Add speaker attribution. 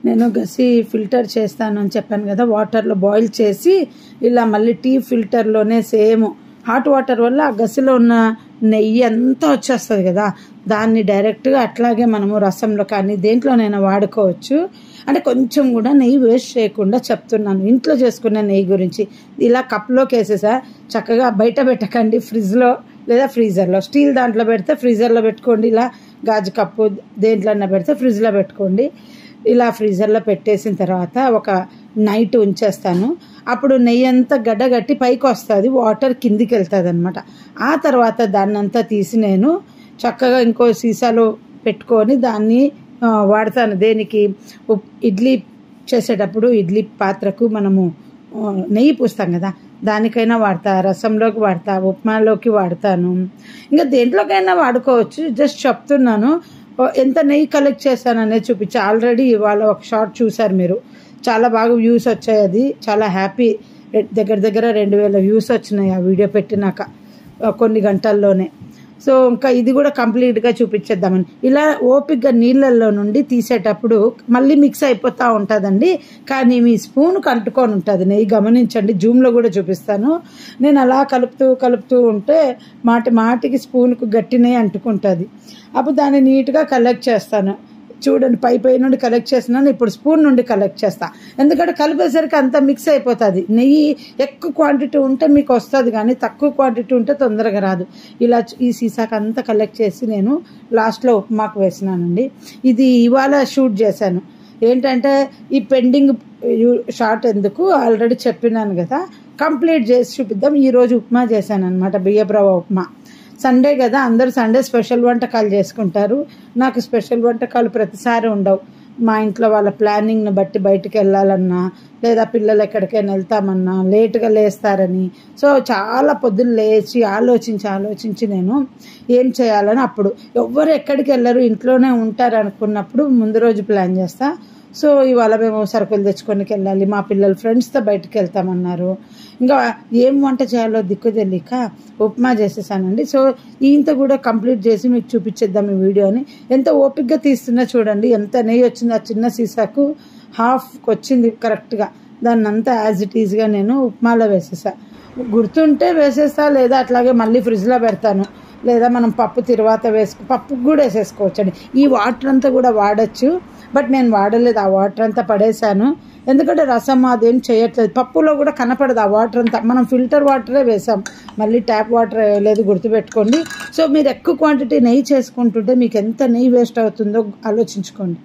Speaker 1: నేను గసి ఫిల్టర్ చేస్తాను అని చెప్పాను కదా, వాటర్లో బాయిల్ చేసి ఇలా మళ్ళీ టీ ఫిల్టర్లోనే సేమ్ హాట్ వాటర్ వల్ల ఆ గసిలో ఉన్న నెయ్యి అంతా వచ్చేస్తుంది కదా, దాన్ని డైరెక్ట్గా అట్లాగే మనము రసంలో కానీ దేంట్లోనైనా వాడుకోవచ్చు. అంటే కొంచెం కూడా నెయ్యి వేస్ట్ చేయకుండా చెప్తున్నాను, ఇంట్లో చేసుకునే నెయ్యి గురించి. ఇలా కప్లోకి వేసేసా, చక్కగా బయట పెట్టకండి, ఫ్రిడ్జ్లో లేదా ఫ్రీజర్లో. స్టీల్ దాంట్లో పెడితే ఫ్రీజర్లో పెట్టుకోండి, ఇలా గాజు కప్పు దేంట్లోనే పెడితే ఫ్రిడ్జ్లో పెట్టుకోండి. ఇలా ఫ్రీజర్లో పెట్టేసిన తర్వాత ఒక నైట్ ఉంచేస్తాను. అప్పుడు నెయ్యి అంతా గడ్డగట్టి పైకి వస్తుంది, వాటర్ కిందికి వెళ్తుంది అనమాట. ఆ తర్వాత దాన్ని అంతా తీసి నేను చక్కగా ఇంకో సీసాలో పెట్టుకొని దాన్ని వాడతాను. దేనికి? ఇడ్లీ చేసేటప్పుడు ఇడ్లీ పాత్రకు మనము నెయ్యి పూస్తాం కదా, దానికైనా వాడతా, రసంలోకి వాడతా, ఉప్మాలోకి వాడతాను, ఇంకా దేంట్లోకైనా వాడుకోవచ్చు. జస్ట్ చెప్తున్నాను ఎంత నెయ్యి కలెక్ట్ చేశాననేది చూపించి. ఆల్రెడీ ఇవాళ ఒక షార్ట్ చూసారు మీరు, చాలా బాగా వ్యూస్ వచ్చాయి. అది చాలా హ్యాపీ. దగ్గర 2000 వ్యూస్ వచ్చినాయి ఆ వీడియో పెట్టినాక కొన్ని గంటల్లోనే. సో ఇంకా ఇది కూడా కంప్లీట్గా చూపించేద్దామని. ఇలా ఓపిక్గా నీళ్ళల్లో నుండి తీసేటప్పుడు మళ్ళీ మిక్స్ అయిపోతూ ఉంటుందండి, కానీ మీ స్పూన్కి అంటుకొని ఉంటుంది నెయ్యి. గమనించండి, జూమ్లో కూడా చూపిస్తాను. నేను అలా కలుపుతూ ఉంటే మాటికి స్పూన్కు గట్టి నెయ్యి అంటుకుంటుంది. అప్పుడు దాన్ని నీట్గా కలెక్ట్ చేస్తాను. చూడండి, పై నుండి కలెక్ట్ చేస్తున్నాను, ఇప్పుడు స్పూన్ నుండి కలెక్ట్ చేస్తా. ఎందుకంటే కలిపేసరికి అంతా మిక్స్ అయిపోతుంది. నెయ్యి ఎక్కువ క్వాంటిటీ ఉంటే మీకు వస్తుంది, కానీ తక్కువ క్వాంటిటీ ఉంటే తొందరగా రాదు. ఇలా ఈ సీసాకి అంతా కలెక్ట్ చేసి నేను లాస్ట్లో ఉప్మాకు వేసినానండి. ఇది ఇవాళ షూట్ చేశాను. ఏంటంటే ఈ పెండింగ్ షార్ట్ ఎందుకు, ఆల్రెడీ చెప్పినాను కదా, కంప్లీట్ చేసి చూపిద్దాం. ఈరోజు ఉప్మా చేశాను అనమాట, బియ్యపు రవ్వ ఉప్మా. సండే కదా, అందరూ సండే స్పెషల్ వంటకాలు చేసుకుంటారు. నాకు స్పెషల్ వంటకాలు ప్రతిసారి ఉండవు. మా ఇంట్లో వాళ్ళ ప్లానింగ్ని బట్టి బయటికి వెళ్ళాలన్నా, లేదా పిల్లలు ఎక్కడికైనా వెళ్తామన్నా లేటుగా లేస్తారని, సో చాలా పొద్దున్న లేచి ఆలోచించి నేను ఏం చేయాలని, అప్పుడు ఎవ్వరు ఎక్కడికి వెళ్ళరు, ఇంట్లోనే ఉంటారు అనుకున్నప్పుడు ముందు రోజు ప్లాన్ చేస్తా. సో ఇవాళ మేము సరుకులు తెచ్చుకోనికి వెళ్ళాలి, మా పిల్లలు ఫ్రెండ్స్తో బయటకు వెళ్తామన్నారు. ఇంకా ఏం వంట చేయాలో దిక్కు తెలియక ఉప్మా చేసేసానండి. సో ఇంత కూడా కంప్లీట్ చేసి మీకు చూపించేద్దాం ఈ వీడియోని. ఎంత ఓపిక్గా తీస్తున్నా చూడండి, ఎంత నెయ్యి వచ్చింది. ఆ చిన్న సీసాకు హాఫ్కి వచ్చింది కరెక్ట్గా. దాన్ని అంతా యాజ్ ఇట్ ఈజ్గా నేను ఉప్మాలో వేసేసా. గుర్తుంటే వేసేస్తా, లేదా అట్లాగే మళ్ళీ ఫ్రిడ్జ్లో పెడతాను, లేదా మనం పప్పు తర్వాత పప్పుకు కూడా వేసేసుకోవచ్చండి. ఈ వాటర్ అంతా కూడా వాడచ్చు, బట్ నేను వాడలేదు. ఆ వాటర్ అంతా పడేసాను, ఎందుకంటే రసం అదేం చేయట్లేదు. పప్పులో కూడా కనపడదు ఆ వాటర్ అంతా. మనం ఫిల్టర్ వాటరే వేసాం, మళ్ళీ ట్యాప్ వాటర్ వేయలేదు, గుర్తుపెట్టుకోండి. సో మీరు ఎక్కువ క్వాంటిటీ నెయ్యి చేసుకుంటుంటే మీకు ఎంత నెయ్యి వేస్ట్ అవుతుందో ఆలోచించుకోండి.